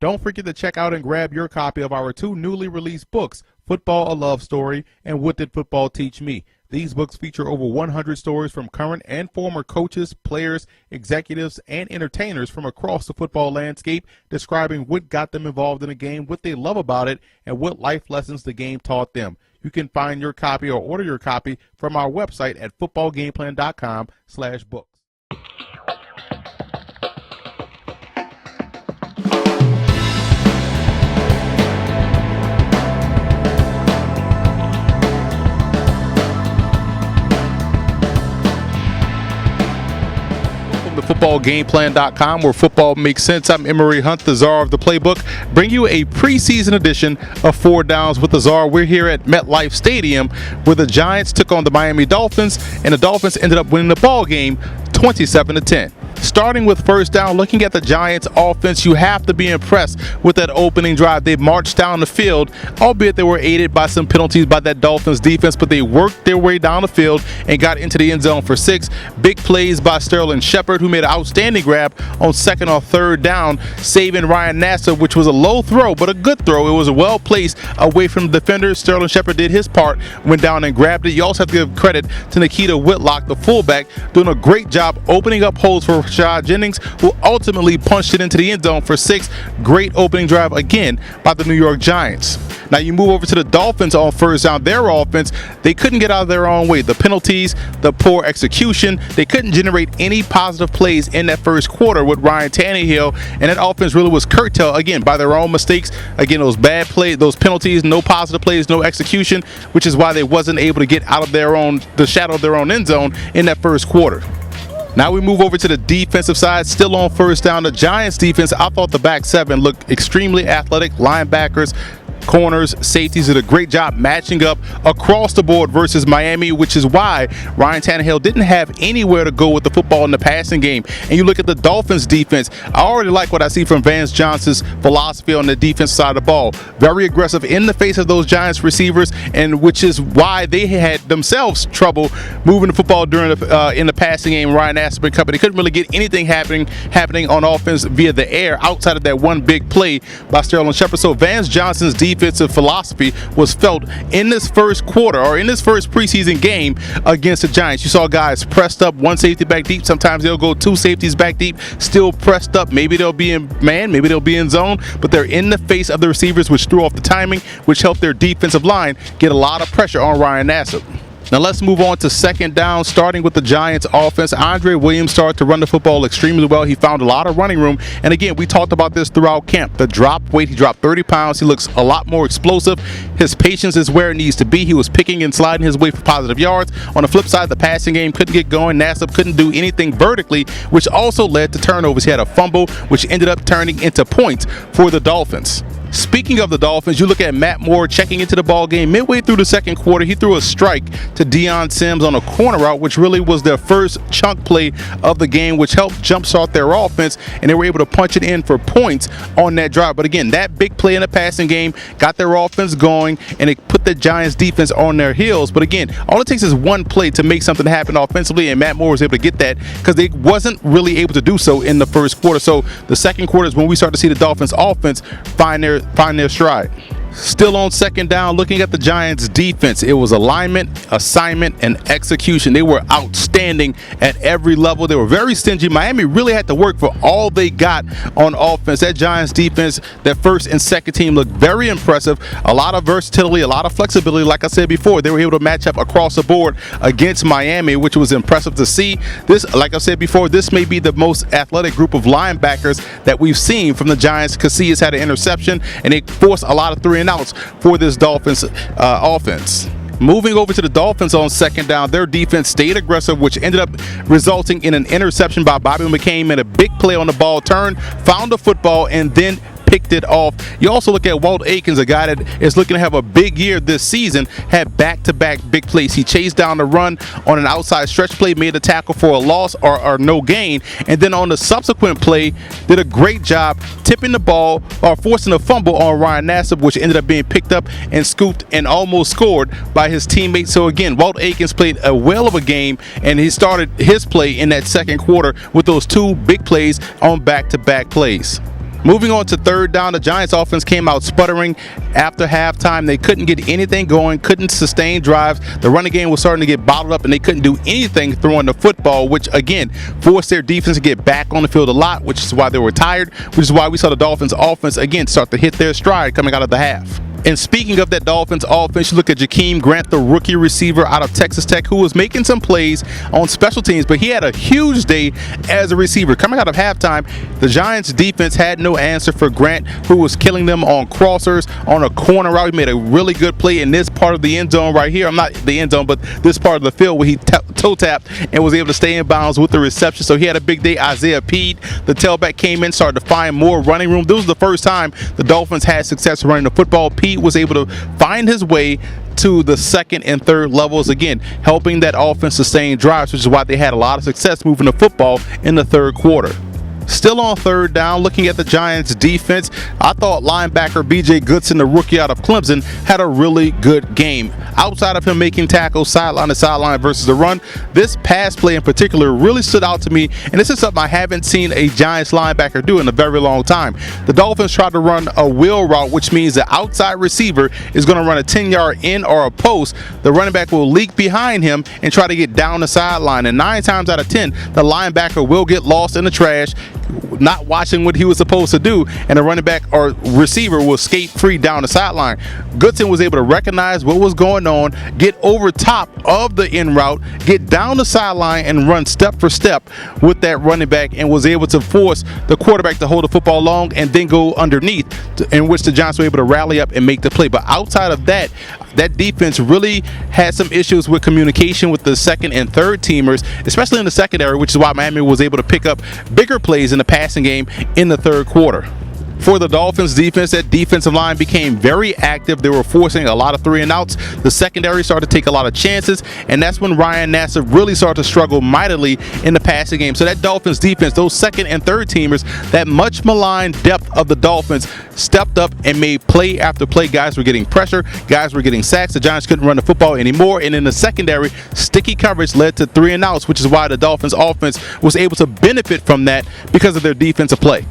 Don't forget to check out and grab your copy of our 2 newly released books, Football: A Love Story and What Did Football Teach Me? These books feature over 100 stories from current and former coaches, players, executives, and entertainers from across the football landscape, describing what got them involved in the game, what they love about it, and what life lessons the game taught them. You can find your copy or order your copy from our website at footballgameplan.com/books. To footballgameplan.com, where football makes sense. I'm Emery Hunt, the Czar of the Playbook, bring you a preseason edition of 4 Downs with the Czar. We're here at MetLife Stadium, where the Giants took on the Miami Dolphins, and the Dolphins ended up winning the ball game 27-10. Starting with first down, looking at the Giants offense, you have to be impressed with that opening drive. They marched down the field, albeit they were aided by some penalties by that Dolphins defense, but they worked their way down the field and got into the end zone for 6. Big plays by Sterling Shepard, who made an outstanding grab on 2nd or 3rd down, saving Ryan Nassib, which was a low throw, but a good throw. It was well placed away from the defender. Sterling Shepard did his part, went down and grabbed it. You also have to give credit to Nikita Whitlock, the fullback, doing a great job opening up holes for Rashad Jennings, who ultimately punched it into the end zone for 6. Great opening drive again by the New York Giants. Now you move over to the Dolphins on first down. Their offense, they couldn't get out of their own way. The penalties, the poor execution, they couldn't generate any positive plays in that first quarter with Ryan Tannehill, and that offense really was curtailed again by their own mistakes. Again, those bad plays, those penalties, no positive plays, no execution, which is why they wasn't able to get out of the shadow of their own end zone in that first quarter. Now we move over to the defensive side, still on first down. The Giants defense, I thought the back 7 looked extremely athletic. Linebackers, corners, safeties did a great job matching up across the board versus Miami, which is why Ryan Tannehill didn't have anywhere to go with the football in the passing game. And you look at the Dolphins defense, I already like what I see from Vance Johnson's philosophy on the defense side of the ball. Very aggressive in the face of those Giants receivers, and which is why they had themselves trouble moving the football during in the passing game. Ryan Nassib and company couldn't really get anything happening on offense via the air outside of that one big play by Sterling Shepard. So Vance Johnson's defensive philosophy was felt in this first quarter, or in this first preseason game against the Giants. You saw guys pressed up, 1 safety back deep. Sometimes they'll go 2 safeties back deep, still pressed up. Maybe they'll be in man, maybe they'll be in zone, but they're in the face of the receivers, which threw off the timing, which helped their defensive line get a lot of pressure on Ryan Nassib. Now let's move on to second down, starting with the Giants offense. Andre Williams started to run the football extremely well. He found a lot of running room. And again, we talked about this throughout camp. The drop weight, he dropped 30 pounds. He looks a lot more explosive. His patience is where it needs to be. He was picking and sliding his way for positive yards. On the flip side, the passing game couldn't get going. Nassib couldn't do anything vertically, which also led to turnovers. He had a fumble, which ended up turning into points for the Dolphins. Speaking of the Dolphins, you look at Matt Moore checking into the ball game midway through the second quarter. He threw a strike to Deion Sims on a corner route, which really was their first chunk play of the game, which helped jumpstart their offense, and they were able to punch it in for points on that drive. But again, that big play in the passing game got their offense going, and it put the Giants defense on their heels. But again, all it takes is one play to make something happen offensively, and Matt Moore was able to get that because they wasn't really able to do so in the first quarter. So the second quarter is when we start to see the Dolphins offense find their stride. Still on second down, looking at the Giants defense, it was alignment, assignment, and execution. They were outstanding at every level. They were very stingy. Miami really had to work for all they got on offense. That Giants defense, that first and second team looked very impressive. A lot of versatility, a lot of flexibility. Like I said before, they were able to match up across the board against Miami, which was impressive to see. This, like I said before, this may be the most athletic group of linebackers that we've seen from the Giants. Casillas had an interception, and they forced a lot of 3 and outs for this Dolphins offense. Moving over to the Dolphins on second down, their defense stayed aggressive, which ended up resulting in an interception by Bobby McCain, and a big play on the ball, turned, found the football, and then picked it off. You also look at Walt Aikens, a guy that is looking to have a big year this season, had back-to-back big plays. He chased down the run on an outside stretch play, made a tackle for a loss or no gain, and then on the subsequent play, did a great job tipping the ball or forcing a fumble on Ryan Nassib, which ended up being picked up and scooped and almost scored by his teammates. So again, Walt Aikens played a whale of a game, and he started his play in that second quarter with those 2 big plays on back-to-back plays. Moving on to third down, the Giants offense came out sputtering after halftime. They couldn't get anything going, couldn't sustain drives. The running game was starting to get bottled up, and they couldn't do anything throwing the football, which again forced their defense to get back on the field a lot, which is why they were tired, which is why we saw the Dolphins offense again start to hit their stride coming out of the half. And speaking of that Dolphins offense, you look at Jakeem Grant, the rookie receiver out of Texas Tech, who was making some plays on special teams, but he had a huge day as a receiver. Coming out of halftime, the Giants defense had no answer for Grant, who was killing them on crossers, on a corner route. He made a really good play in this part of the end zone right here. I'm not the end zone, but this part of the field where he toe tapped and was able to stay in bounds with the reception. So he had a big day. Isaiah Pede, the tailback, came in, started to find more running room. This was the first time the Dolphins had success running the football. Pede was able to find his way to the second and third levels, again helping that offense sustain drives, which is why they had a lot of success moving the football in the third quarter. Still on third down, looking at the Giants defense, I thought linebacker B.J. Goodson, the rookie out of Clemson, had a really good game. Outside of him making tackles sideline to sideline versus the run, this pass play in particular really stood out to me, and this is something I haven't seen a Giants linebacker do in a very long time. The Dolphins tried to run a wheel route, which means the outside receiver is going to run a 10-yard in or a post. The running back will leak behind him and try to get down the sideline, and 9 times out of 10, the linebacker will get lost in the trash, not watching what he was supposed to do, and the running back or receiver will skate free down the sideline. Goodson was able to recognize what was going on, get over top of the in route, get down the sideline, and run step for step with that running back, and was able to force the quarterback to hold the football long and then go underneath, in which the Giants were able to rally up and make the play. But outside of that, that defense really had some issues with communication with the second and third teamers, especially in the secondary, which is why Miami was able to pick up bigger plays in the passing game in the third quarter. For the Dolphins defense, that defensive line became very active. They were forcing a lot of 3-and-outs. The secondary started to take a lot of chances, and that's when Ryan Nassib really started to struggle mightily in the passing game. So that Dolphins defense, those second and third teamers, that much maligned depth of the Dolphins stepped up and made play after play. Guys were getting pressure. Guys were getting sacks. The Giants couldn't run the football anymore. And in the secondary, sticky coverage led to 3-and-outs, which is why the Dolphins offense was able to benefit from that because of their defensive play.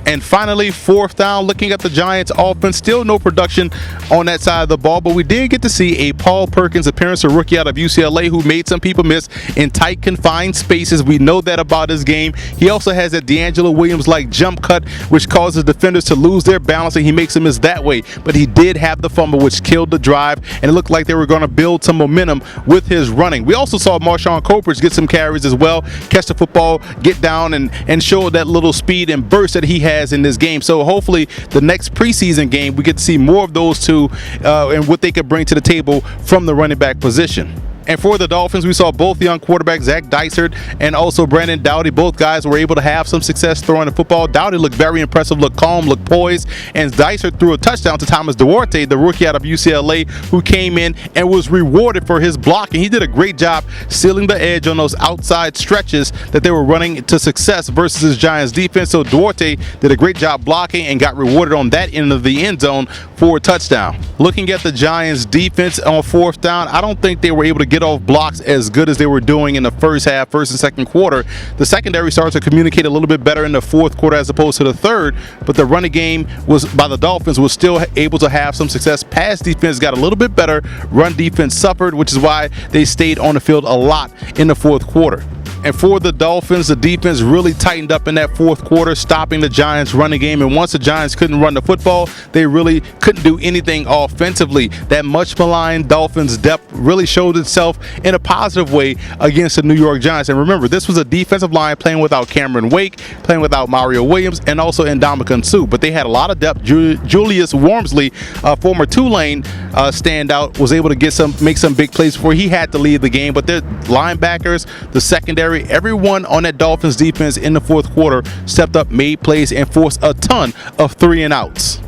And finally, fourth down, looking at the Giants offense, still no production on that side of the ball, but we did get to see a Paul Perkins appearance, a rookie out of UCLA who made some people miss in tight, confined spaces. We know that about his game. He also has that D'Angelo Williams-like jump cut, which causes defenders to lose their balance, and he makes them miss that way. But he did have the fumble, which killed the drive, and it looked like they were going to build some momentum with his running. We also saw Marshawn Colbridge get some carries as well, catch the football, get down, and show that little speed and burst that he had in this game. So hopefully the next preseason game we get to see more of those two and what they could bring to the table from the running back position. And for the Dolphins, we saw both young quarterbacks, Zach Dysert and also Brandon Doughty. Both guys were able to have some success throwing the football. Doughty looked very impressive, looked calm, looked poised, and Dysert threw a touchdown to Thomas Duarte, the rookie out of UCLA, who came in and was rewarded for his blocking. He did a great job sealing the edge on those outside stretches that they were running to success versus his Giants defense. So Duarte did a great job blocking and got rewarded on that end of the end zone for a touchdown. Looking at the Giants defense on fourth down, I don't think they were able to get off blocks as good as they were doing in the first half, first and second quarter. The secondary started to communicate a little bit better in the fourth quarter as opposed to the third, but the running game was by the Dolphins was still able to have some success. Pass defense got a little bit better. Run defense suffered, which is why they stayed on the field a lot in the fourth quarter. And for the Dolphins, the defense really tightened up in that fourth quarter, stopping the Giants' running game. And once the Giants couldn't run the football, they really couldn't do anything offensively. That much maligned Dolphins depth really showed itself in a positive way against the New York Giants. And remember, this was a defensive line playing without Cameron Wake, playing without Mario Williams, and also Ndamukong Suh. But they had a lot of depth. Julius Wormsley, former Tulane standout, was able to make some big plays before he had to leave the game. But their linebackers, the secondary, everyone on that Dolphins defense in the fourth quarter stepped up, made plays, and forced a ton of 3-and-outs.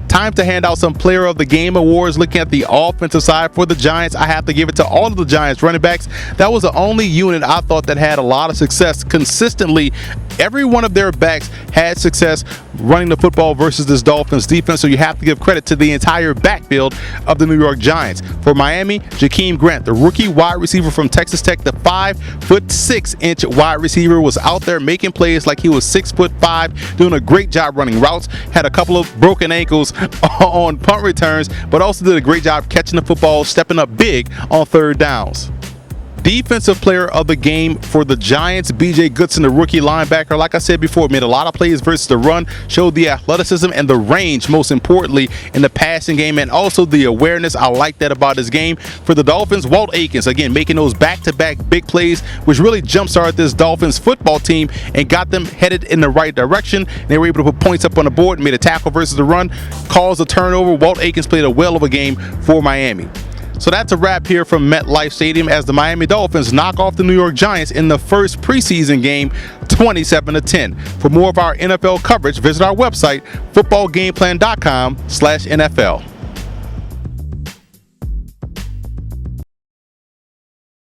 Time to hand out some Player of the Game awards. Looking at the offensive side for the Giants, I have to give it to all of the Giants running backs. That was the only unit I thought that had a lot of success consistently. Every one of their backs had success running the football versus this Dolphins defense, so you have to give credit to the entire backfield of the New York Giants. For Miami, Jakeem Grant, the rookie wide receiver from Texas Tech, the 5'6" wide receiver, was out there making plays like he was 6'5", doing a great job running routes, had a couple of broken ankles on punt returns, but also did a great job catching the football, stepping up big on third downs. Defensive player of the game for the Giants, B.J. Goodson, the rookie linebacker. Like I said before, made a lot of plays versus the run, showed the athleticism and the range, most importantly, in the passing game, and also the awareness. I like that about his game. For the Dolphins, Walt Aikens, again, making those back-to-back big plays, which really jump-started this Dolphins football team and got them headed in the right direction. They were able to put points up on the board, made a tackle versus the run, caused a turnover. Walt Aikens played a whale of a game for Miami. So that's a wrap here from MetLife Stadium as the Miami Dolphins knock off the New York Giants in the first preseason game, 27-10. For more of our NFL coverage, visit our website, footballgameplan.com/NFL.